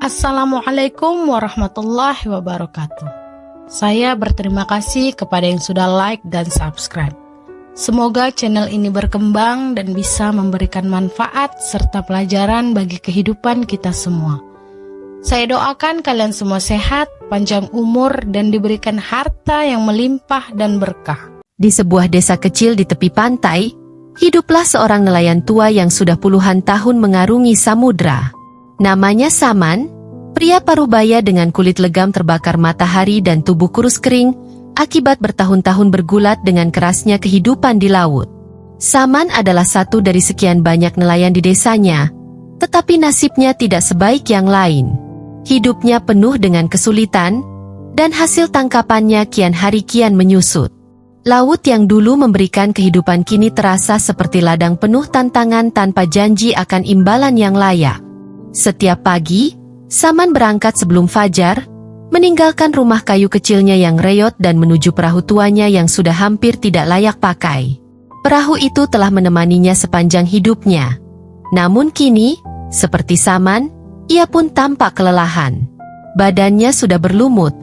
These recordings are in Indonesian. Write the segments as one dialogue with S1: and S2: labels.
S1: Assalamualaikum warahmatullahi wabarakatuh. Saya berterima kasih kepada yang sudah like dan subscribe. Semoga channel ini berkembang dan bisa memberikan manfaat serta pelajaran bagi kehidupan kita semua. Saya doakan kalian semua sehat, panjang umur, dan diberikan harta yang melimpah dan berkah.
S2: Di sebuah desa kecil di tepi pantai, hiduplah seorang nelayan tua yang sudah puluhan tahun mengarungi samudra. Namanya Saman, pria parubaya dengan kulit legam terbakar matahari dan tubuh kurus kering, akibat bertahun-tahun bergulat dengan kerasnya kehidupan di laut. Saman adalah satu dari sekian banyak nelayan di desanya, tetapi nasibnya tidak sebaik yang lain. Hidupnya penuh dengan kesulitan, dan hasil tangkapannya kian hari kian menyusut. Laut yang dulu memberikan kehidupan kini terasa seperti ladang penuh tantangan tanpa janji akan imbalan yang layak. Setiap pagi, Saman berangkat sebelum fajar, meninggalkan rumah kayu kecilnya yang reyot dan menuju perahu tuanya yang sudah hampir tidak layak pakai. Perahu itu telah menemaninya sepanjang hidupnya. Namun kini, seperti Saman, ia pun tampak kelelahan. Badannya sudah berlumut,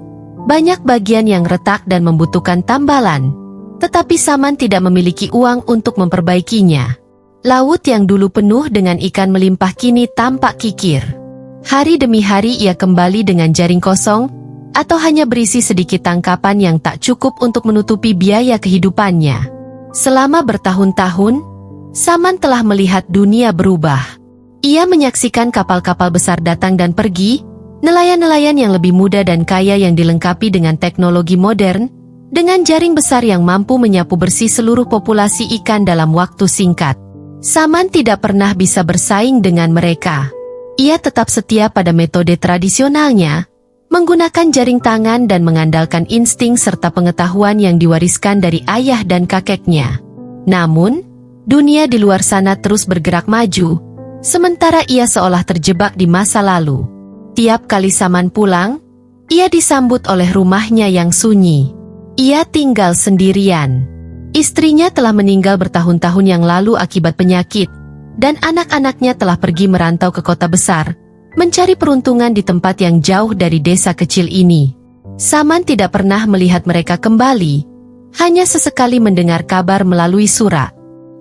S2: banyak bagian yang retak dan membutuhkan tambalan. Tetapi Saman tidak memiliki uang untuk memperbaikinya. Laut yang dulu penuh dengan ikan melimpah kini tampak kikir. Hari demi hari ia kembali dengan jaring kosong, atau hanya berisi sedikit tangkapan yang tak cukup untuk menutupi biaya kehidupannya. Selama bertahun-tahun, Saman telah melihat dunia berubah. Ia menyaksikan kapal-kapal besar datang dan pergi, nelayan-nelayan yang lebih muda dan kaya yang dilengkapi dengan teknologi modern, dengan jaring besar yang mampu menyapu bersih seluruh populasi ikan dalam waktu singkat. Saman tidak pernah bisa bersaing dengan mereka. Ia tetap setia pada metode tradisionalnya, menggunakan jaring tangan dan mengandalkan insting serta pengetahuan yang diwariskan dari ayah dan kakeknya. Namun, dunia di luar sana terus bergerak maju, sementara ia seolah terjebak di masa lalu. Tiap kali Saman pulang, ia disambut oleh rumahnya yang sunyi. Ia tinggal sendirian. Istrinya telah meninggal bertahun-tahun yang lalu akibat penyakit, dan anak-anaknya telah pergi merantau ke kota besar, mencari peruntungan di tempat yang jauh dari desa kecil ini. Saman tidak pernah melihat mereka kembali, hanya sesekali mendengar kabar melalui surat.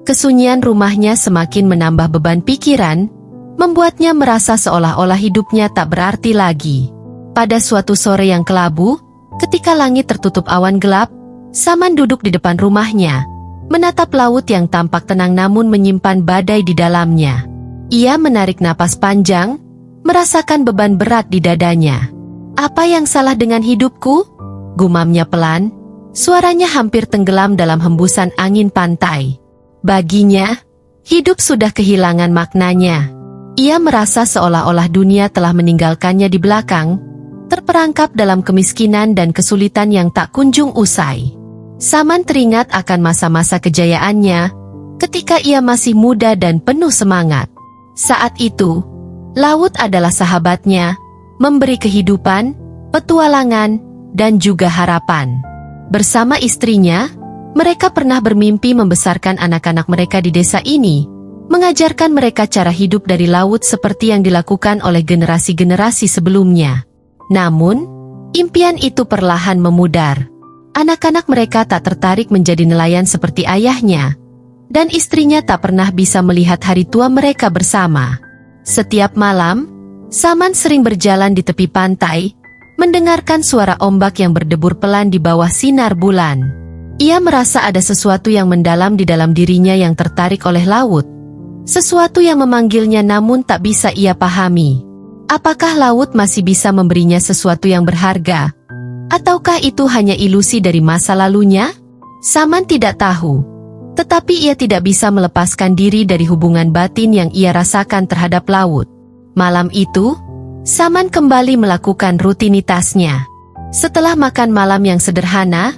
S2: Kesunyian rumahnya semakin menambah beban pikiran, membuatnya merasa seolah-olah hidupnya tak berarti lagi. Pada suatu sore yang kelabu, ketika langit tertutup awan gelap, Saman duduk di depan rumahnya, menatap laut yang tampak tenang namun menyimpan badai di dalamnya. Ia menarik napas panjang, merasakan beban berat di dadanya. "Apa yang salah dengan hidupku?" gumamnya pelan, suaranya hampir tenggelam dalam hembusan angin pantai. Baginya, hidup sudah kehilangan maknanya. Ia merasa seolah-olah dunia telah meninggalkannya di belakang, terperangkap dalam kemiskinan dan kesulitan yang tak kunjung usai. Saman teringat akan masa-masa kejayaannya, ketika ia masih muda dan penuh semangat. Saat itu, laut adalah sahabatnya, memberi kehidupan, petualangan, dan juga harapan. Bersama istrinya, mereka pernah bermimpi membesarkan anak-anak mereka di desa ini, mengajarkan mereka cara hidup dari laut seperti yang dilakukan oleh generasi-generasi sebelumnya. Namun, impian itu perlahan memudar. Anak-anak mereka tak tertarik menjadi nelayan seperti ayahnya, dan istrinya tak pernah bisa melihat hari tua mereka bersama. Setiap malam, Saman sering berjalan di tepi pantai, mendengarkan suara ombak yang berdebur pelan di bawah sinar bulan. Ia merasa ada sesuatu yang mendalam di dalam dirinya yang tertarik oleh laut. Sesuatu yang memanggilnya namun tak bisa ia pahami. Apakah laut masih bisa memberinya sesuatu yang berharga? Ataukah itu hanya ilusi dari masa lalunya? Saman tidak tahu. Tetapi ia tidak bisa melepaskan diri dari hubungan batin yang ia rasakan terhadap laut. Malam itu, Saman kembali melakukan rutinitasnya. Setelah makan malam yang sederhana,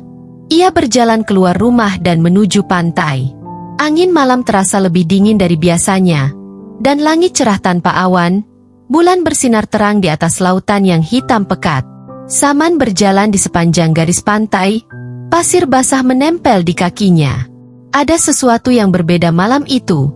S2: ia berjalan keluar rumah dan menuju pantai. Angin malam terasa lebih dingin dari biasanya, dan langit cerah tanpa awan, bulan bersinar terang di atas lautan yang hitam pekat. Saman berjalan di sepanjang garis pantai, pasir basah menempel di kakinya. Ada sesuatu yang berbeda malam itu.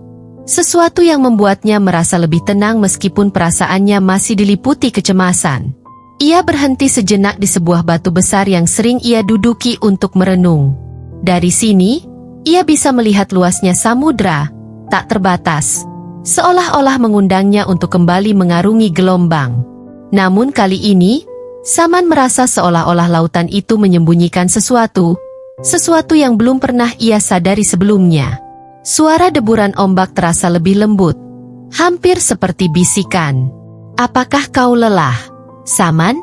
S2: Sesuatu yang membuatnya merasa lebih tenang meskipun perasaannya masih diliputi kecemasan. Ia berhenti sejenak di sebuah batu besar yang sering ia duduki untuk merenung. Dari sini, ia bisa melihat luasnya samudra, tak terbatas, seolah-olah mengundangnya untuk kembali mengarungi gelombang. Namun kali ini, Saman merasa seolah-olah lautan itu menyembunyikan sesuatu yang belum pernah ia sadari sebelumnya. Suara deburan ombak terasa lebih lembut, hampir seperti bisikan. "Apakah kau lelah, Saman?"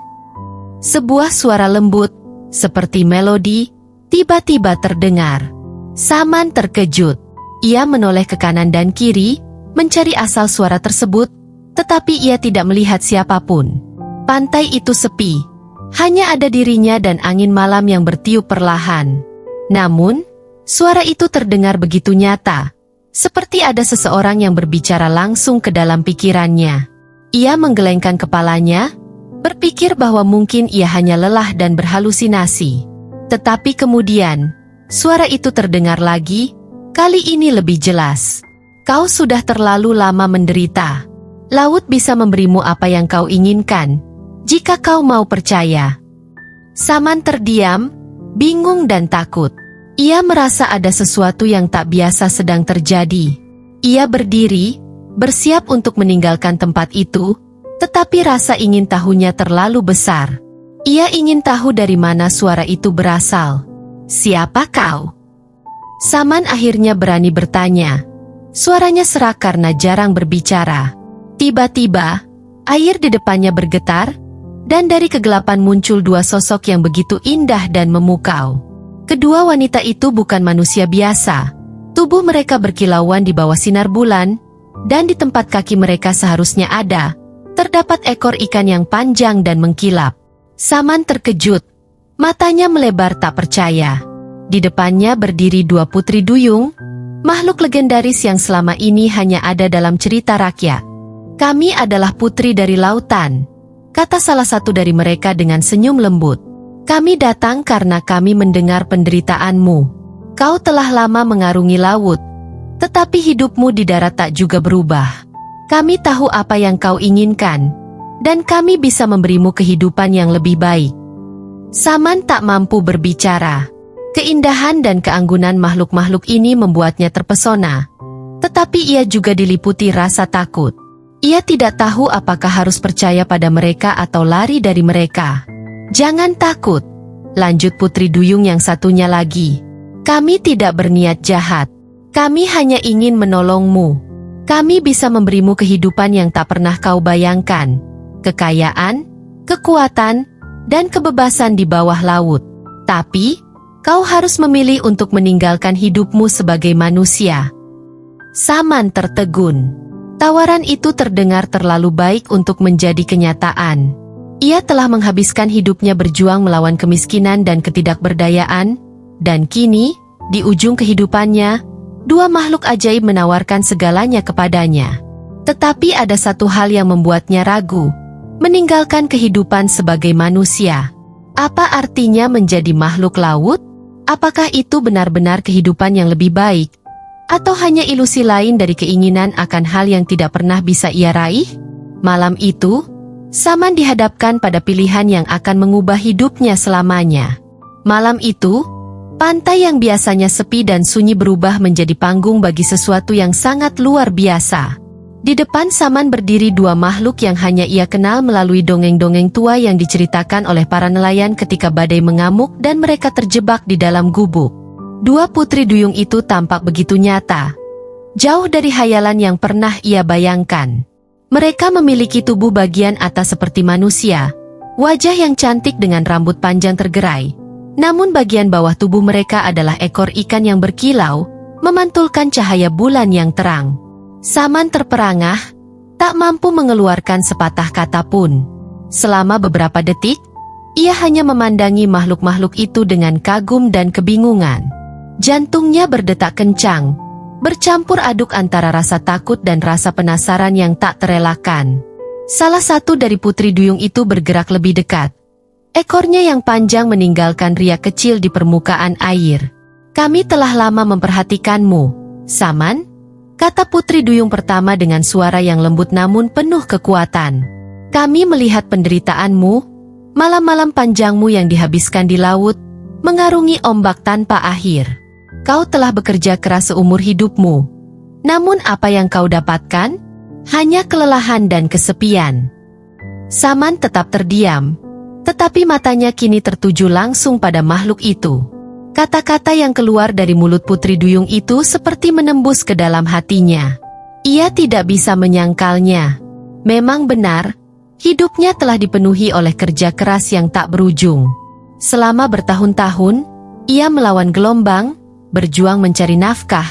S2: Sebuah suara lembut, seperti melodi, tiba-tiba terdengar. Saman terkejut. Ia menoleh ke kanan dan kiri, mencari asal suara tersebut, tetapi ia tidak melihat siapapun. Pantai itu sepi. Hanya ada dirinya dan angin malam yang bertiup perlahan. Namun, suara itu terdengar begitu nyata, seperti ada seseorang yang berbicara langsung ke dalam pikirannya. Ia menggelengkan kepalanya, berpikir bahwa mungkin ia hanya lelah dan berhalusinasi. Tetapi kemudian, suara itu terdengar lagi, kali ini lebih jelas. "Kau sudah terlalu lama menderita. Laut bisa memberimu apa yang kau inginkan, jika kau mau percaya." Saman terdiam, bingung dan takut. Ia merasa ada sesuatu yang tak biasa sedang terjadi. Ia berdiri, bersiap untuk meninggalkan tempat itu, tetapi rasa ingin tahunya terlalu besar. Ia ingin tahu dari mana suara itu berasal. "Siapa kau?" Saman akhirnya berani bertanya. Suaranya serak karena jarang berbicara. Tiba-tiba, air di depannya bergetar, dan dari kegelapan muncul dua sosok yang begitu indah dan memukau. Kedua wanita itu bukan manusia biasa. Tubuh mereka berkilauan di bawah sinar bulan, dan di tempat kaki mereka seharusnya ada, terdapat ekor ikan yang panjang dan mengkilap. Saman terkejut, matanya melebar tak percaya. Di depannya berdiri dua putri duyung, makhluk legendaris yang selama ini hanya ada dalam cerita rakyat. "Kami adalah putri dari lautan," kata salah satu dari mereka dengan senyum lembut. "Kami datang karena kami mendengar penderitaanmu. Kau telah lama mengarungi laut, tetapi hidupmu di darat tak juga berubah. Kami tahu apa yang kau inginkan, dan kami bisa memberimu kehidupan yang lebih baik." Saman tak mampu berbicara. Keindahan dan keanggunan makhluk-makhluk ini membuatnya terpesona, tetapi ia juga diliputi rasa takut. Ia tidak tahu apakah harus percaya pada mereka atau lari dari mereka. "Jangan takut," lanjut putri duyung yang satunya lagi. "Kami tidak berniat jahat. Kami hanya ingin menolongmu. Kami bisa memberimu kehidupan yang tak pernah kau bayangkan. Kekayaan, kekuatan, dan kebebasan di bawah laut. Tapi, kau harus memilih untuk meninggalkan hidupmu sebagai manusia." Saman tertegun. Tawaran itu terdengar terlalu baik untuk menjadi kenyataan. Ia telah menghabiskan hidupnya berjuang melawan kemiskinan dan ketidakberdayaan, dan kini, di ujung kehidupannya, dua makhluk ajaib menawarkan segalanya kepadanya. Tetapi ada satu hal yang membuatnya ragu, meninggalkan kehidupan sebagai manusia. Apa artinya menjadi makhluk laut? Apakah itu benar-benar kehidupan yang lebih baik? Atau hanya ilusi lain dari keinginan akan hal yang tidak pernah bisa ia raih? Malam itu, Saman dihadapkan pada pilihan yang akan mengubah hidupnya selamanya. Malam itu, pantai yang biasanya sepi dan sunyi berubah menjadi panggung bagi sesuatu yang sangat luar biasa. Di depan Saman berdiri dua makhluk yang hanya ia kenal melalui dongeng-dongeng tua yang diceritakan oleh para nelayan ketika badai mengamuk dan mereka terjebak di dalam gubuk. Dua putri duyung itu tampak begitu nyata, jauh dari hayalan yang pernah ia bayangkan. Mereka memiliki tubuh bagian atas seperti manusia, wajah yang cantik dengan rambut panjang tergerai. Namun bagian bawah tubuh mereka adalah ekor ikan yang berkilau, memantulkan cahaya bulan yang terang. Saman terperangah, tak mampu mengeluarkan sepatah kata pun. Selama beberapa detik, ia hanya memandangi makhluk-makhluk itu dengan kagum dan kebingungan. Jantungnya berdetak kencang, bercampur aduk antara rasa takut dan rasa penasaran yang tak terelakkan. Salah satu dari putri duyung itu bergerak lebih dekat. Ekornya yang panjang meninggalkan riak kecil di permukaan air. "Kami telah lama memperhatikanmu, Saman," kata putri duyung pertama dengan suara yang lembut namun penuh kekuatan. Kami melihat penderitaanmu, malam-malam panjangmu yang dihabiskan di laut, mengarungi ombak tanpa akhir. Kau telah bekerja keras seumur hidupmu. Namun apa yang kau dapatkan? Hanya kelelahan dan kesepian. Saman tetap terdiam, tetapi matanya kini tertuju langsung pada makhluk itu. Kata-kata yang keluar dari mulut putri duyung itu seperti menembus ke dalam hatinya. Ia tidak bisa menyangkalnya. Memang benar, hidupnya telah dipenuhi oleh kerja keras yang tak berujung. Selama bertahun-tahun, ia melawan gelombang, berjuang mencari nafkah,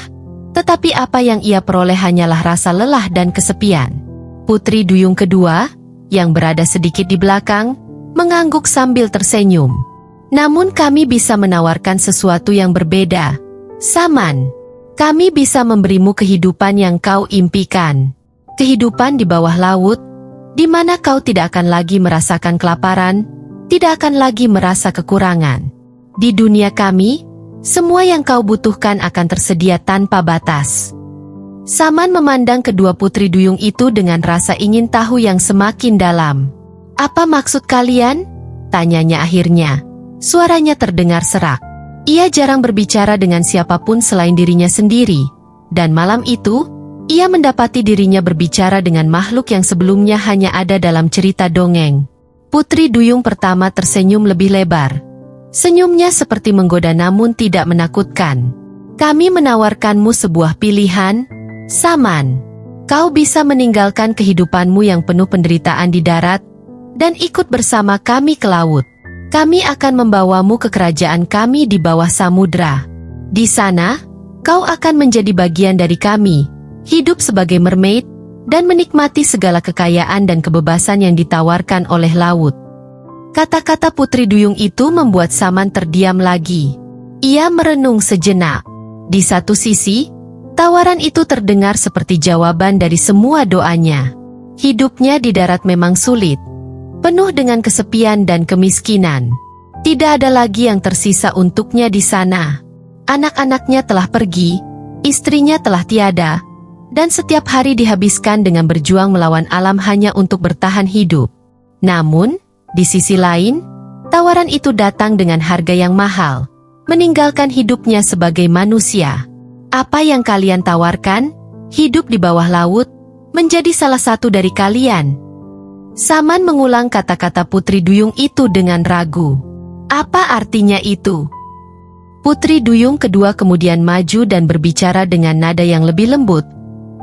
S2: tetapi apa yang ia peroleh hanyalah rasa lelah dan kesepian. Putri duyung kedua, yang berada sedikit di belakang, mengangguk sambil tersenyum. Namun kami bisa menawarkan sesuatu yang berbeda. Saman, kami bisa memberimu kehidupan yang kau impikan. Kehidupan di bawah laut, di mana kau tidak akan lagi merasakan kelaparan, tidak akan lagi merasa kekurangan. Di dunia kami, semua yang kau butuhkan akan tersedia tanpa batas. Saman memandang kedua putri duyung itu dengan rasa ingin tahu yang semakin dalam. Apa maksud kalian? Tanyanya akhirnya. Suaranya terdengar serak. Ia jarang berbicara dengan siapapun selain dirinya sendiri. Dan malam itu, ia mendapati dirinya berbicara dengan makhluk yang sebelumnya hanya ada dalam cerita dongeng. Putri duyung pertama tersenyum lebih lebar. Senyumnya seperti menggoda namun tidak menakutkan. Kami menawarkanmu sebuah pilihan, Saman. Kau bisa meninggalkan kehidupanmu yang penuh penderitaan di darat, dan ikut bersama kami ke laut. Kami akan membawamu ke kerajaan kami di bawah samudra. Di sana, kau akan menjadi bagian dari kami, hidup sebagai mermaid, dan menikmati segala kekayaan dan kebebasan yang ditawarkan oleh laut. Kata-kata putri duyung itu membuat Saman terdiam lagi. Ia merenung sejenak. Di satu sisi, tawaran itu terdengar seperti jawaban dari semua doanya. Hidupnya di darat memang sulit, penuh dengan kesepian dan kemiskinan. Tidak ada lagi yang tersisa untuknya di sana. Anak-anaknya telah pergi, istrinya telah tiada, dan setiap hari dihabiskan dengan berjuang melawan alam hanya untuk bertahan hidup. Namun, di sisi lain, tawaran itu datang dengan harga yang mahal, meninggalkan hidupnya sebagai manusia. Apa yang kalian tawarkan? Hidup di bawah laut, menjadi salah satu dari kalian. Saman mengulang kata-kata putri duyung itu dengan ragu. Apa artinya itu? Putri duyung kedua kemudian maju dan berbicara dengan nada yang lebih lembut,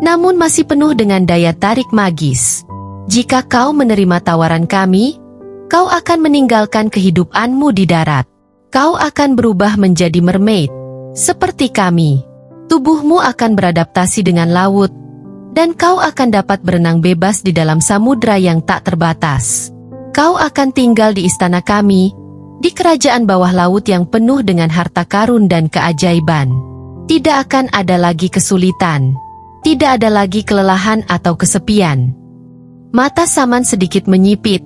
S2: namun masih penuh dengan daya tarik magis. Jika kau menerima tawaran kami, kau akan meninggalkan kehidupanmu di darat. Kau akan berubah menjadi mermaid, seperti kami. Tubuhmu akan beradaptasi dengan laut, dan kau akan dapat berenang bebas di dalam samudra yang tak terbatas. Kau akan tinggal di istana kami, di kerajaan bawah laut yang penuh dengan harta karun dan keajaiban. Tidak akan ada lagi kesulitan, tidak ada lagi kelelahan atau kesepian. Mata Saman sedikit menyipit,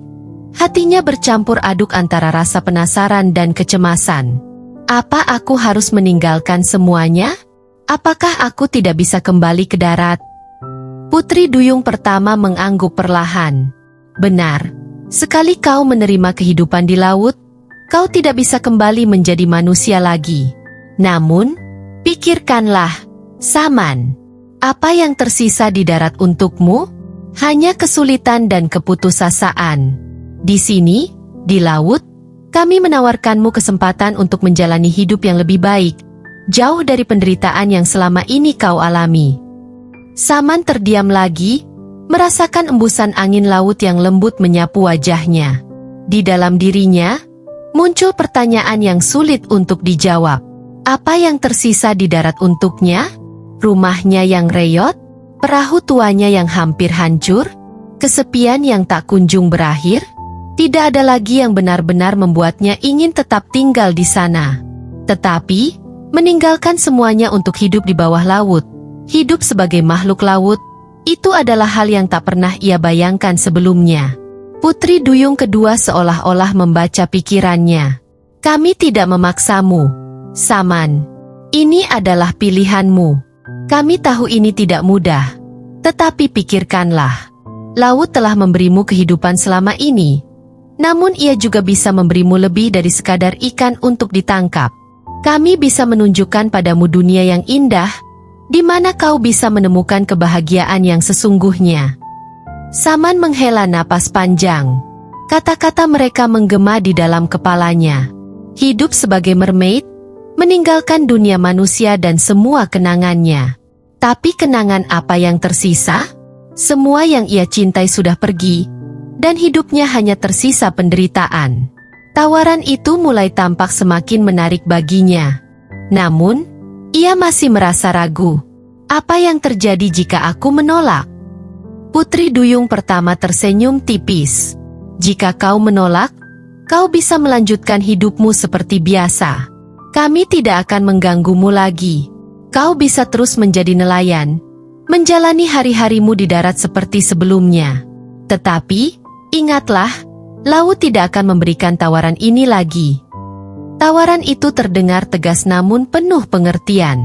S2: hatinya bercampur aduk antara rasa penasaran dan kecemasan. Apa aku harus meninggalkan semuanya? Apakah aku tidak bisa kembali ke darat? Putri duyung pertama mengangguk perlahan. Benar, sekali kau menerima kehidupan di laut, kau tidak bisa kembali menjadi manusia lagi. Namun, pikirkanlah, Saman, apa yang tersisa di darat untukmu? Hanya kesulitan dan keputusasaan. Di sini, di laut, kami menawarkanmu kesempatan untuk menjalani hidup yang lebih baik, jauh dari penderitaan yang selama ini kau alami. Saman terdiam lagi, merasakan embusan angin laut yang lembut menyapu wajahnya. Di dalam dirinya, muncul pertanyaan yang sulit untuk dijawab. Apa yang tersisa di darat untuknya? Rumahnya yang reyot? Perahu tuanya yang hampir hancur? Kesepian yang tak kunjung berakhir? Tidak ada lagi yang benar-benar membuatnya ingin tetap tinggal di sana. Tetapi, meninggalkan semuanya untuk hidup di bawah laut, hidup sebagai makhluk laut, itu adalah hal yang tak pernah ia bayangkan sebelumnya. Putri duyung kedua seolah-olah membaca pikirannya. Kami tidak memaksamu, Saman. Ini adalah pilihanmu. Kami tahu ini tidak mudah. Tetapi pikirkanlah. Laut telah memberimu kehidupan selama ini. Namun ia juga bisa memberimu lebih dari sekadar ikan untuk ditangkap. Kami bisa menunjukkan padamu dunia yang indah, di mana kau bisa menemukan kebahagiaan yang sesungguhnya. Saman menghela napas panjang. Kata-kata mereka menggema di dalam kepalanya. Hidup sebagai mermaid, meninggalkan dunia manusia dan semua kenangannya. Tapi kenangan apa yang tersisa? Semua yang ia cintai sudah pergi, dan hidupnya hanya tersisa penderitaan. Tawaran itu mulai tampak semakin menarik baginya. Namun, ia masih merasa ragu. Apa yang terjadi jika aku menolak? Putri Duyung pertama tersenyum tipis. Jika kau menolak, kau bisa melanjutkan hidupmu seperti biasa. Kami tidak akan mengganggumu lagi. Kau bisa terus menjadi nelayan, menjalani hari-harimu di darat seperti sebelumnya. Tetapi, ingatlah, laut tidak akan memberikan tawaran ini lagi. Tawaran itu terdengar tegas namun penuh pengertian.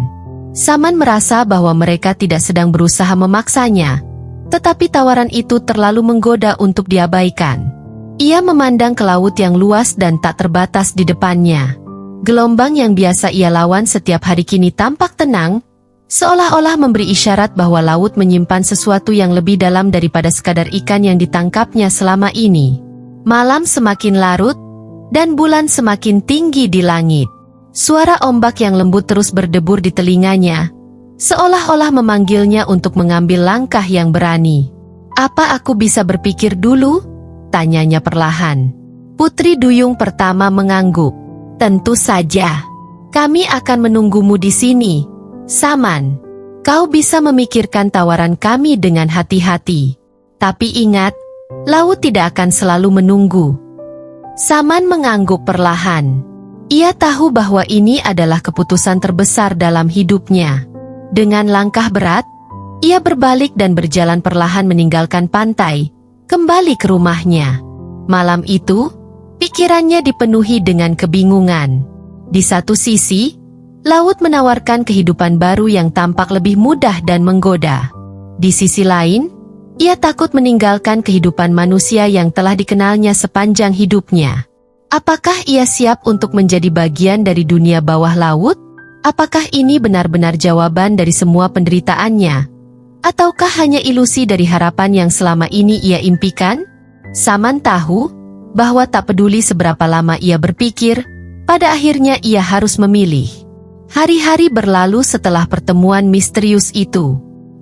S2: Saman merasa bahwa mereka tidak sedang berusaha memaksanya, tetapi tawaran itu terlalu menggoda untuk diabaikan. Ia memandang ke laut yang luas dan tak terbatas di depannya. Gelombang yang biasa ia lawan setiap hari kini tampak tenang, seolah-olah memberi isyarat bahwa laut menyimpan sesuatu yang lebih dalam daripada sekadar ikan yang ditangkapnya selama ini. Malam semakin larut, dan bulan semakin tinggi di langit. Suara ombak yang lembut terus berdebur di telinganya, seolah-olah memanggilnya untuk mengambil langkah yang berani. "Apa aku bisa berpikir dulu?" tanyanya perlahan. Putri Duyung pertama mengangguk. "Tentu saja. Kami akan menunggumu di sini, Saman. Kau bisa memikirkan tawaran kami dengan hati-hati. Tapi ingat, laut tidak akan selalu menunggu." Saman mengangguk perlahan. Ia tahu bahwa ini adalah keputusan terbesar dalam hidupnya. Dengan langkah berat, ia berbalik dan berjalan perlahan meninggalkan pantai, kembali ke rumahnya. Malam itu, pikirannya dipenuhi dengan kebingungan. Di satu sisi, laut menawarkan kehidupan baru yang tampak lebih mudah dan menggoda. Di sisi lain, ia takut meninggalkan kehidupan manusia yang telah dikenalnya sepanjang hidupnya. Apakah ia siap untuk menjadi bagian dari dunia bawah laut? Apakah ini benar-benar jawaban dari semua penderitaannya? Ataukah hanya ilusi dari harapan yang selama ini ia impikan? Saman tahu bahwa tak peduli seberapa lama ia berpikir, pada akhirnya ia harus memilih. Hari-hari berlalu setelah pertemuan misterius itu.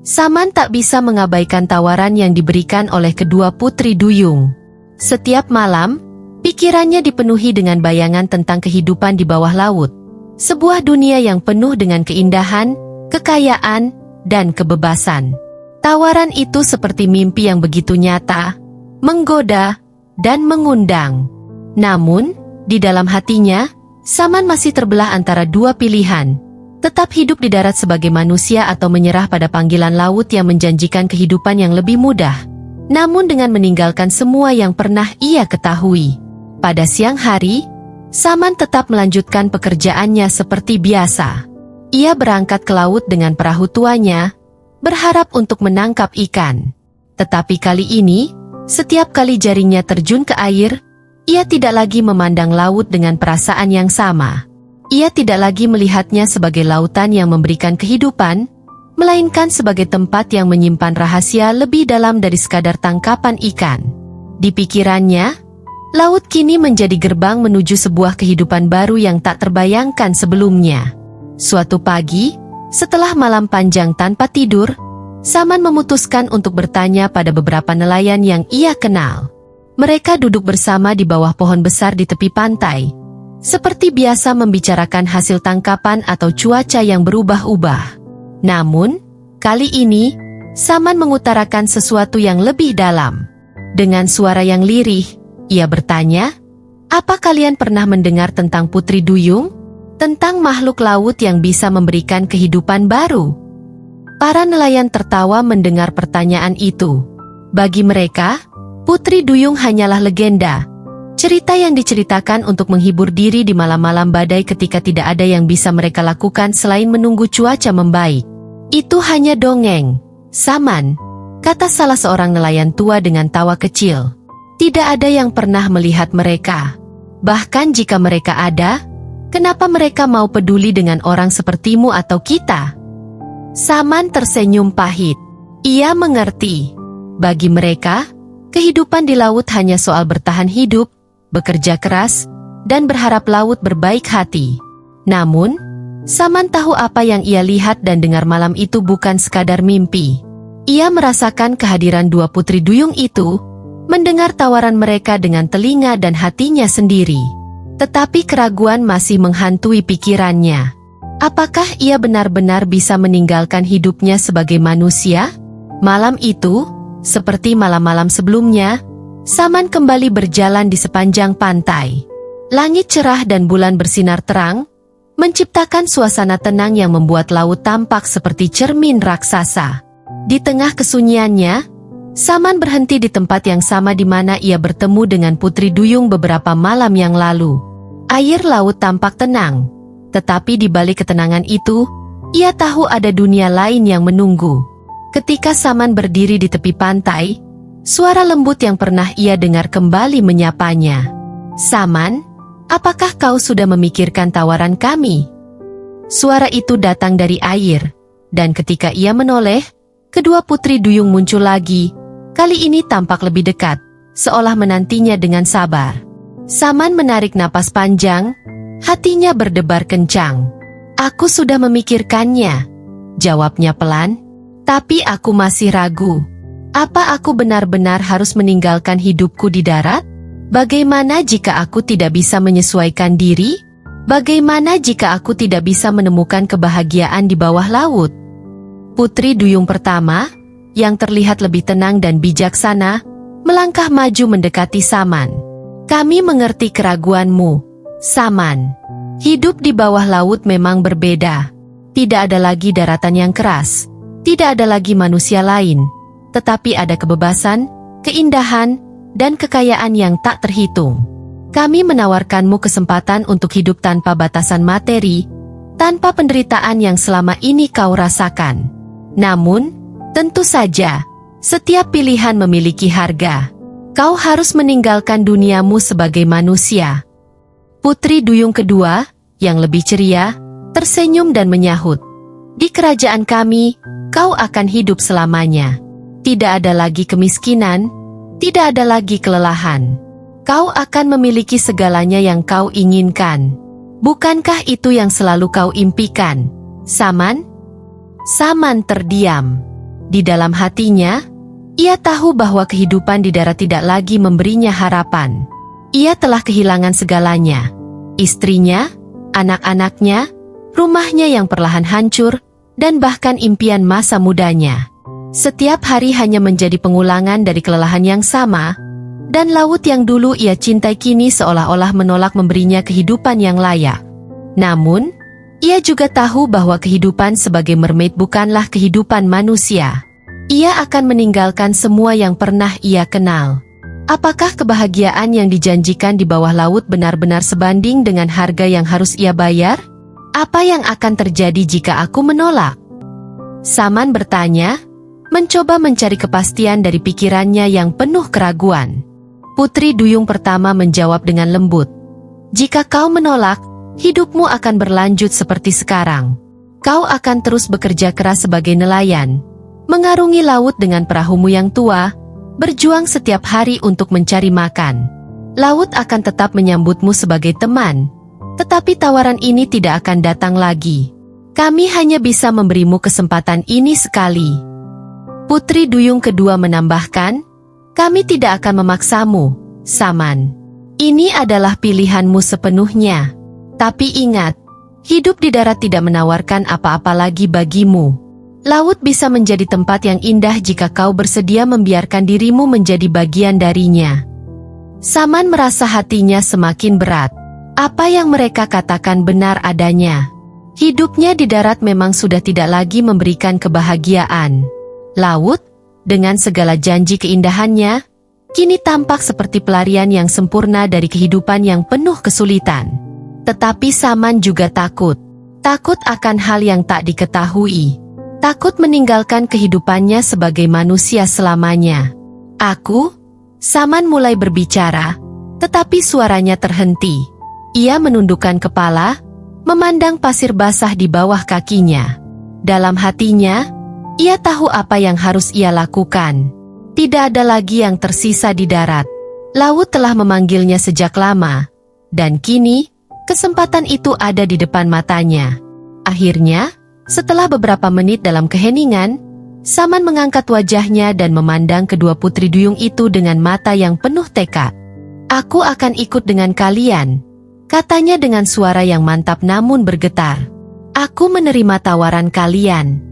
S2: Saman tak bisa mengabaikan tawaran yang diberikan oleh kedua putri Duyung. Setiap malam, pikirannya dipenuhi dengan bayangan tentang kehidupan di bawah laut. Sebuah dunia yang penuh dengan keindahan, kekayaan, dan kebebasan. Tawaran itu seperti mimpi yang begitu nyata, menggoda, dan mengundang. Namun, di dalam hatinya, Saman masih terbelah antara dua pilihan. Tetap hidup di darat sebagai manusia atau menyerah pada panggilan laut yang menjanjikan kehidupan yang lebih mudah. Namun dengan meninggalkan semua yang pernah ia ketahui. Pada siang hari, Saman tetap melanjutkan pekerjaannya seperti biasa. Ia berangkat ke laut dengan perahu tuanya, berharap untuk menangkap ikan. Tetapi kali ini, setiap kali jaringnya terjun ke air, ia tidak lagi memandang laut dengan perasaan yang sama. Ia tidak lagi melihatnya sebagai lautan yang memberikan kehidupan, melainkan sebagai tempat yang menyimpan rahasia lebih dalam dari sekadar tangkapan ikan. Di pikirannya, laut kini menjadi gerbang menuju sebuah kehidupan baru yang tak terbayangkan sebelumnya. Suatu pagi, setelah malam panjang tanpa tidur, Saman memutuskan untuk bertanya pada beberapa nelayan yang ia kenal. Mereka duduk bersama di bawah pohon besar di tepi pantai, seperti biasa membicarakan hasil tangkapan atau cuaca yang berubah-ubah. Namun, kali ini, Saman mengutarakan sesuatu yang lebih dalam. Dengan suara yang lirih, ia bertanya, "Apa kalian pernah mendengar tentang Putri Duyung? Tentang makhluk laut yang bisa memberikan kehidupan baru?" Para nelayan tertawa mendengar pertanyaan itu. Bagi mereka, Putri Duyung hanyalah legenda, cerita yang diceritakan untuk menghibur diri di malam-malam badai ketika tidak ada yang bisa mereka lakukan selain menunggu cuaca membaik. Itu hanya dongeng, Saman, kata salah seorang nelayan tua dengan tawa kecil. Tidak ada yang pernah melihat mereka. Bahkan jika mereka ada, kenapa mereka mau peduli dengan orang sepertimu atau kita? Saman tersenyum pahit. Ia mengerti. Bagi mereka, kehidupan di laut hanya soal bertahan hidup, bekerja keras, dan berharap laut berbaik hati. Namun, Saman tahu apa yang ia lihat dan dengar malam itu bukan sekadar mimpi. Ia merasakan kehadiran dua putri duyung itu, mendengar tawaran mereka dengan telinga dan hatinya sendiri. Tetapi keraguan masih menghantui pikirannya. Apakah ia benar-benar bisa meninggalkan hidupnya sebagai manusia? Malam itu, seperti malam-malam sebelumnya, Saman kembali berjalan di sepanjang pantai. Langit cerah dan bulan bersinar terang, menciptakan suasana tenang yang membuat laut tampak seperti cermin raksasa. Di tengah kesunyiannya, Saman berhenti di tempat yang sama di mana ia bertemu dengan Putri Duyung beberapa malam yang lalu. Air laut tampak tenang, tetapi di balik ketenangan itu, ia tahu ada dunia lain yang menunggu. Ketika Saman berdiri di tepi pantai, suara lembut yang pernah ia dengar kembali menyapanya. Saman, apakah kau sudah memikirkan tawaran kami? Suara itu datang dari air, dan ketika ia menoleh, kedua putri duyung muncul lagi. Kali ini tampak lebih dekat, seolah menantinya dengan sabar. Saman menarik napas panjang, hatinya berdebar kencang. Aku sudah memikirkannya, jawabnya pelan, tapi aku masih ragu. Apa aku benar-benar harus meninggalkan hidupku di darat? Bagaimana jika aku tidak bisa menyesuaikan diri? Bagaimana jika aku tidak bisa menemukan kebahagiaan di bawah laut? Putri duyung pertama, yang terlihat lebih tenang dan bijaksana, melangkah maju mendekati Saman. Kami mengerti keraguanmu, Saman. Hidup di bawah laut memang berbeda. Tidak ada lagi daratan yang keras, tidak ada lagi manusia lain, tetapi ada kebebasan, keindahan, dan kekayaan yang tak terhitung. Kami menawarkanmu kesempatan untuk hidup tanpa batasan materi, tanpa penderitaan yang selama ini kau rasakan. Namun, tentu saja, setiap pilihan memiliki harga. Kau harus meninggalkan duniamu sebagai manusia. Putri duyung kedua, yang lebih ceria, tersenyum dan menyahut. Di kerajaan kami, kau akan hidup selamanya. Tidak ada lagi kemiskinan, tidak ada lagi kelelahan. Kau akan memiliki segalanya yang kau inginkan. Bukankah itu yang selalu kau impikan, Saman? Saman terdiam. Di dalam hatinya, ia tahu bahwa kehidupan di darat tidak lagi memberinya harapan. Ia telah kehilangan segalanya. Istrinya, anak-anaknya, rumahnya yang perlahan hancur, dan bahkan impian masa mudanya. Setiap hari hanya menjadi pengulangan dari kelelahan yang sama, dan laut yang dulu ia cintai kini seolah-olah menolak memberinya kehidupan yang layak. Namun, ia juga tahu bahwa kehidupan sebagai mermaid bukanlah kehidupan manusia. Ia akan meninggalkan semua yang pernah ia kenal. Apakah kebahagiaan yang dijanjikan di bawah laut benar-benar sebanding dengan harga yang harus ia bayar? Apa yang akan terjadi jika aku menolak? Saman bertanya, mencoba mencari kepastian dari pikirannya yang penuh keraguan. Putri duyung pertama menjawab dengan lembut. Jika kau menolak, hidupmu akan berlanjut seperti sekarang. Kau akan terus bekerja keras sebagai nelayan, mengarungi laut dengan perahumu yang tua, berjuang setiap hari untuk mencari makan. Laut akan tetap menyambutmu sebagai teman, tetapi tawaran ini tidak akan datang lagi. Kami hanya bisa memberimu kesempatan ini sekali. Putri duyung kedua menambahkan, kami tidak akan memaksamu, Saman. Ini adalah pilihanmu sepenuhnya. Tapi ingat, hidup di darat tidak menawarkan apa-apa lagi bagimu. Laut bisa menjadi tempat yang indah jika kau bersedia membiarkan dirimu menjadi bagian darinya. Saman merasa hatinya semakin berat. Apa yang mereka katakan benar adanya. Hidupnya di darat memang sudah tidak lagi memberikan kebahagiaan. Laut, dengan segala janji keindahannya, kini tampak seperti pelarian yang sempurna dari kehidupan yang penuh kesulitan. Tetapi Saman juga takut. Takut akan hal yang tak diketahui. takut meninggalkan kehidupannya sebagai manusia selamanya. Saman mulai berbicara, tetapi suaranya terhenti. Ia menundukkan kepala, memandang pasir basah di bawah kakinya. Dalam hatinya, ia tahu apa yang harus ia lakukan. Tidak ada lagi yang tersisa di darat. Laut telah memanggilnya sejak lama, dan kini, kesempatan itu ada di depan matanya. Akhirnya, setelah beberapa menit dalam keheningan, Saman mengangkat wajahnya dan memandang kedua putri duyung itu dengan mata yang penuh tekad. "Aku akan ikut dengan kalian," katanya dengan suara yang mantap namun bergetar. "Aku menerima tawaran kalian."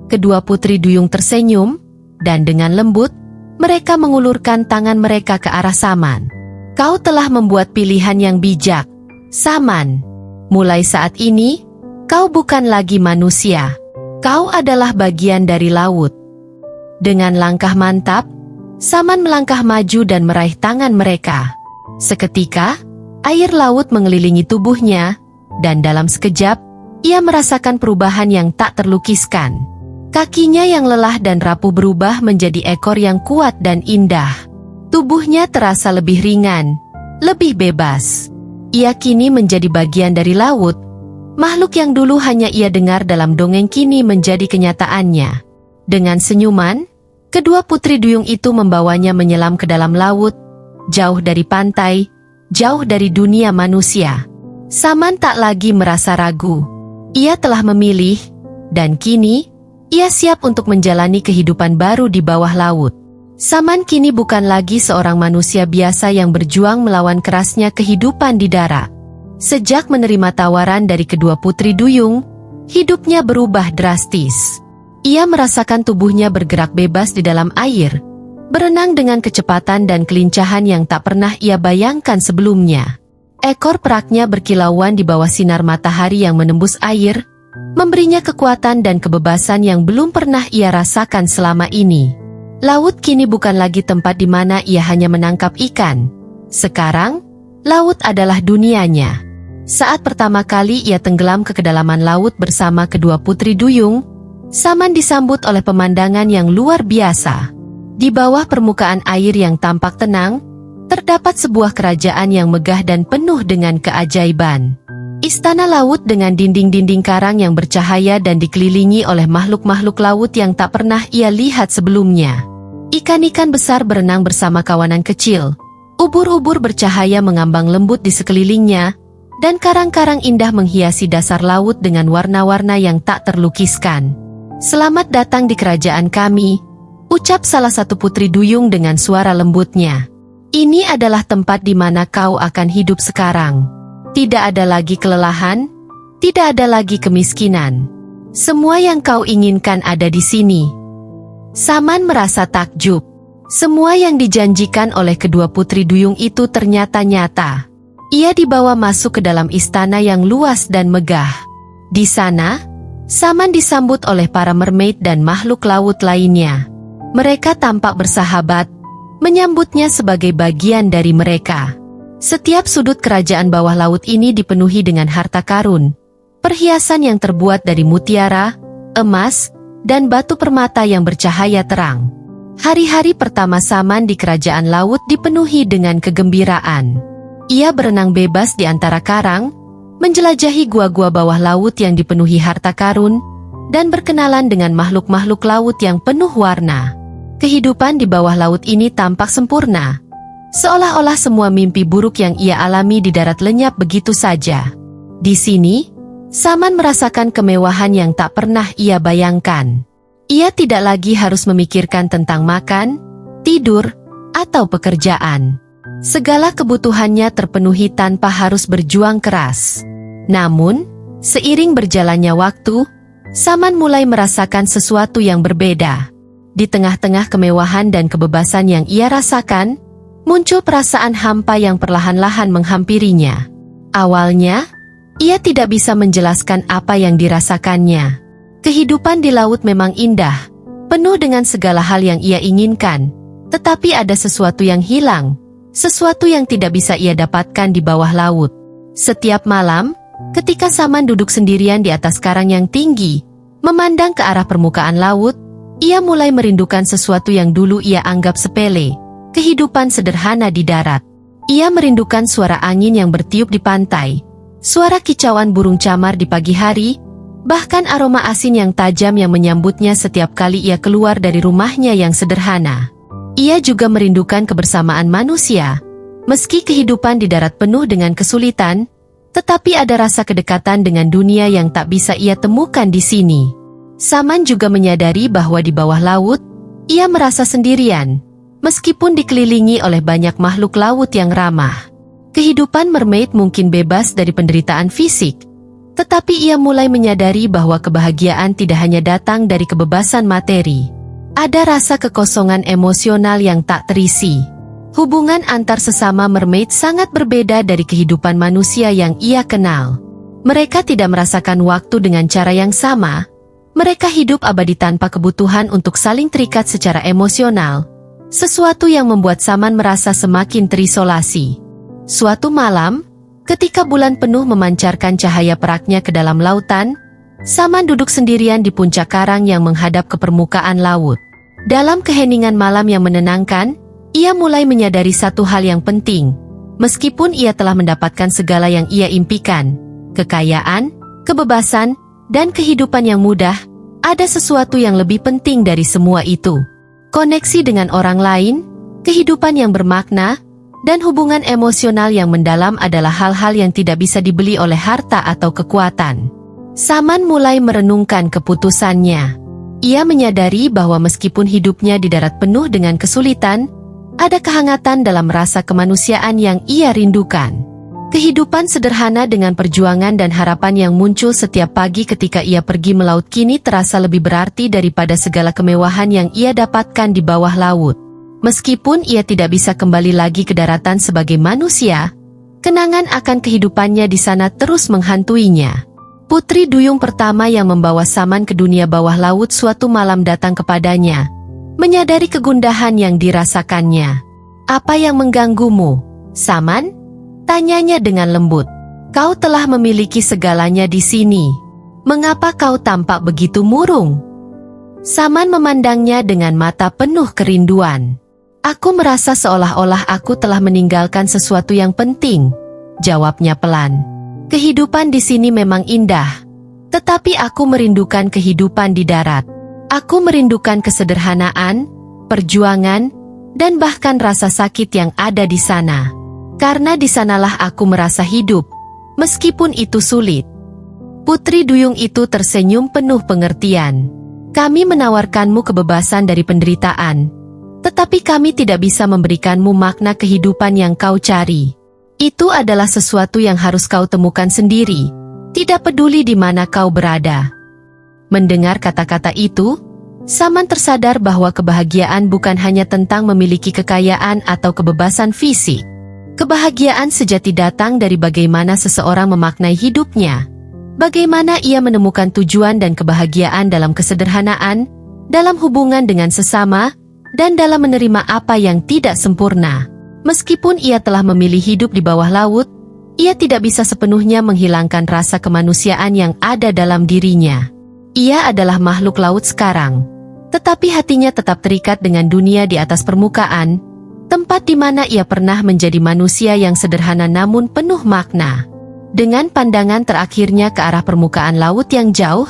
S2: Kedua putri duyung tersenyum, dan dengan lembut, mereka mengulurkan tangan mereka ke arah Saman. "Kau telah membuat pilihan yang bijak, Saman. Mulai saat ini, kau bukan lagi manusia. Kau adalah bagian dari laut." Dengan langkah mantap, Saman melangkah maju dan meraih tangan mereka. Seketika, air laut mengelilingi tubuhnya, dan dalam sekejap, ia merasakan perubahan yang tak terlukiskan. Kakinya yang lelah dan rapuh berubah menjadi ekor yang kuat dan indah. Tubuhnya terasa lebih ringan, lebih bebas. Ia kini menjadi bagian dari laut. Makhluk yang dulu hanya ia dengar dalam dongeng kini menjadi kenyataannya. Dengan senyuman, kedua putri duyung itu membawanya menyelam ke dalam laut, jauh dari pantai, jauh dari dunia manusia. Saman tak lagi merasa ragu. Ia telah memilih, dan kini, ia siap untuk menjalani kehidupan baru di bawah laut. Saman kini bukan lagi seorang manusia biasa yang berjuang melawan kerasnya kehidupan di darat. Sejak menerima tawaran dari kedua putri duyung, hidupnya berubah drastis. Ia merasakan tubuhnya bergerak bebas di dalam air, berenang dengan kecepatan dan kelincahan yang tak pernah ia bayangkan sebelumnya. Ekor peraknya berkilauan di bawah sinar matahari yang menembus air, memberinya kekuatan dan kebebasan yang belum pernah ia rasakan selama ini. Laut kini bukan lagi tempat di mana ia hanya menangkap ikan. Sekarang, laut adalah dunianya. Saat pertama kali ia tenggelam ke kedalaman laut bersama kedua putri duyung, Saman disambut oleh pemandangan yang luar biasa. Di bawah permukaan air yang tampak tenang, terdapat sebuah kerajaan yang megah dan penuh dengan keajaiban. Istana laut dengan dinding-dinding karang yang bercahaya dan dikelilingi oleh makhluk-makhluk laut yang tak pernah ia lihat sebelumnya. Ikan-ikan besar berenang bersama kawanan kecil. Ubur-ubur bercahaya mengambang lembut di sekelilingnya, dan karang-karang indah menghiasi dasar laut dengan warna-warna yang tak terlukiskan. "Selamat datang di kerajaan kami," ucap salah satu putri duyung dengan suara lembutnya. "Ini adalah tempat di mana kau akan hidup sekarang. Tidak ada lagi kelelahan, tidak ada lagi kemiskinan. Semua yang kau inginkan ada di sini." Saman merasa takjub. Semua yang dijanjikan oleh kedua putri duyung itu ternyata nyata. Ia dibawa masuk ke dalam istana yang luas dan megah. Di sana, Saman disambut oleh para mermaid dan makhluk laut lainnya. Mereka tampak bersahabat, menyambutnya sebagai bagian dari mereka. Setiap sudut kerajaan bawah laut ini dipenuhi dengan harta karun, perhiasan yang terbuat dari mutiara, emas, dan batu permata yang bercahaya terang. Hari-hari pertama Saman di kerajaan laut dipenuhi dengan kegembiraan. Ia berenang bebas di antara karang, menjelajahi gua-gua bawah laut yang dipenuhi harta karun, dan berkenalan dengan makhluk-makhluk laut yang penuh warna. Kehidupan di bawah laut ini tampak sempurna, seolah-olah semua mimpi buruk yang ia alami di darat lenyap begitu saja. Di sini, Saman merasakan kemewahan yang tak pernah ia bayangkan. Ia tidak lagi harus memikirkan tentang makan, tidur, atau pekerjaan. Segala kebutuhannya terpenuhi tanpa harus berjuang keras. Namun, seiring berjalannya waktu, Saman mulai merasakan sesuatu yang berbeda. Di tengah-tengah kemewahan dan kebebasan yang ia rasakan, muncul perasaan hampa yang perlahan-lahan menghampirinya. Awalnya, ia tidak bisa menjelaskan apa yang dirasakannya. Kehidupan di laut memang indah, penuh dengan segala hal yang ia inginkan, tetapi ada sesuatu yang hilang. Sesuatu yang tidak bisa ia dapatkan di bawah laut. Setiap malam, ketika Saman duduk sendirian di atas karang yang tinggi, Memandang ke arah permukaan laut, ia mulai merindukan sesuatu yang dulu ia anggap sepele, kehidupan sederhana di darat. Ia merindukan suara angin yang bertiup di pantai, suara kicauan burung camar di pagi hari, bahkan aroma asin yang tajam yang menyambutnya setiap kali ia keluar dari rumahnya yang sederhana. Ia juga merindukan kebersamaan manusia. Meski kehidupan di darat penuh dengan kesulitan, tetapi ada rasa kedekatan dengan dunia yang tak bisa ia temukan di sini. Saman juga menyadari bahwa di bawah laut, ia merasa sendirian, meskipun dikelilingi oleh banyak makhluk laut yang ramah. Kehidupan mermaid mungkin bebas dari penderitaan fisik, tetapi ia mulai menyadari bahwa kebahagiaan tidak hanya datang dari kebebasan materi. Ada rasa kekosongan emosional yang tak terisi. Hubungan antar sesama mermaid sangat berbeda dari kehidupan manusia yang ia kenal. Mereka tidak merasakan waktu dengan cara yang sama. Mereka hidup abadi tanpa kebutuhan untuk saling terikat secara emosional, sesuatu yang membuat Saman merasa semakin terisolasi. Suatu malam, ketika bulan penuh memancarkan cahaya peraknya ke dalam lautan, Saman duduk sendirian di puncak karang yang menghadap ke permukaan laut. Dalam keheningan malam yang menenangkan, ia mulai menyadari satu hal yang penting. Meskipun ia telah mendapatkan segala yang ia impikan, kekayaan, kebebasan, dan kehidupan yang mudah, ada sesuatu yang lebih penting dari semua itu. Koneksi dengan orang lain, kehidupan yang bermakna, dan hubungan emosional yang mendalam adalah hal-hal yang tidak bisa dibeli oleh harta atau kekuatan. Saman mulai merenungkan keputusannya. Ia menyadari bahwa meskipun hidupnya di darat penuh dengan kesulitan, ada kehangatan dalam rasa kemanusiaan yang ia rindukan. Kehidupan sederhana dengan perjuangan dan harapan yang muncul setiap pagi ketika ia pergi melaut kini terasa lebih berarti daripada segala kemewahan yang ia dapatkan di bawah laut. Meskipun ia tidak bisa kembali lagi ke daratan sebagai manusia, kenangan akan kehidupannya di sana terus menghantuinya. Putri duyung pertama yang membawa Saman ke dunia bawah laut suatu malam datang kepadanya, menyadari kegundahan yang dirasakannya. "Apa yang mengganggumu, Saman?" tanyanya dengan lembut. "Kau telah memiliki segalanya di sini. Mengapa kau tampak begitu murung?" Saman memandangnya dengan mata penuh kerinduan. "Aku merasa seolah-olah aku telah meninggalkan sesuatu yang penting," jawabnya pelan. "Kehidupan di sini memang indah, tetapi aku merindukan kehidupan di darat. Aku merindukan kesederhanaan, perjuangan, dan bahkan rasa sakit yang ada di sana. Karena di sanalah aku merasa hidup, meskipun itu sulit." Putri duyung itu tersenyum penuh pengertian. "Kami menawarkanmu kebebasan dari penderitaan, tetapi kami tidak bisa memberikanmu makna kehidupan yang kau cari. Itu adalah sesuatu yang harus kau temukan sendiri, tidak peduli di mana kau berada." Mendengar kata-kata itu, Saman tersadar bahwa kebahagiaan bukan hanya tentang memiliki kekayaan atau kebebasan fisik. Kebahagiaan sejati datang dari bagaimana seseorang memaknai hidupnya, bagaimana ia menemukan tujuan dan kebahagiaan dalam kesederhanaan, dalam hubungan dengan sesama, dan dalam menerima apa yang tidak sempurna. Meskipun ia telah memilih hidup di bawah laut, ia tidak bisa sepenuhnya menghilangkan rasa kemanusiaan yang ada dalam dirinya. Ia adalah makhluk laut sekarang, tetapi hatinya tetap terikat dengan dunia di atas permukaan, tempat di mana ia pernah menjadi manusia yang sederhana namun penuh makna. Dengan pandangan terakhirnya ke arah permukaan laut yang jauh,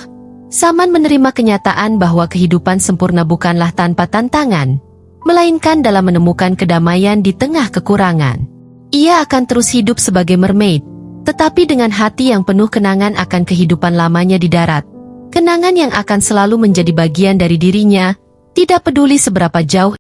S2: Saman menerima kenyataan bahwa kehidupan sempurna bukanlah tanpa tantangan, melainkan dalam menemukan kedamaian di tengah kekurangan. Ia akan terus hidup sebagai mermaid, tetapi dengan hati yang penuh kenangan akan kehidupan lamanya di darat. Kenangan yang akan selalu menjadi bagian dari dirinya, tidak peduli seberapa jauh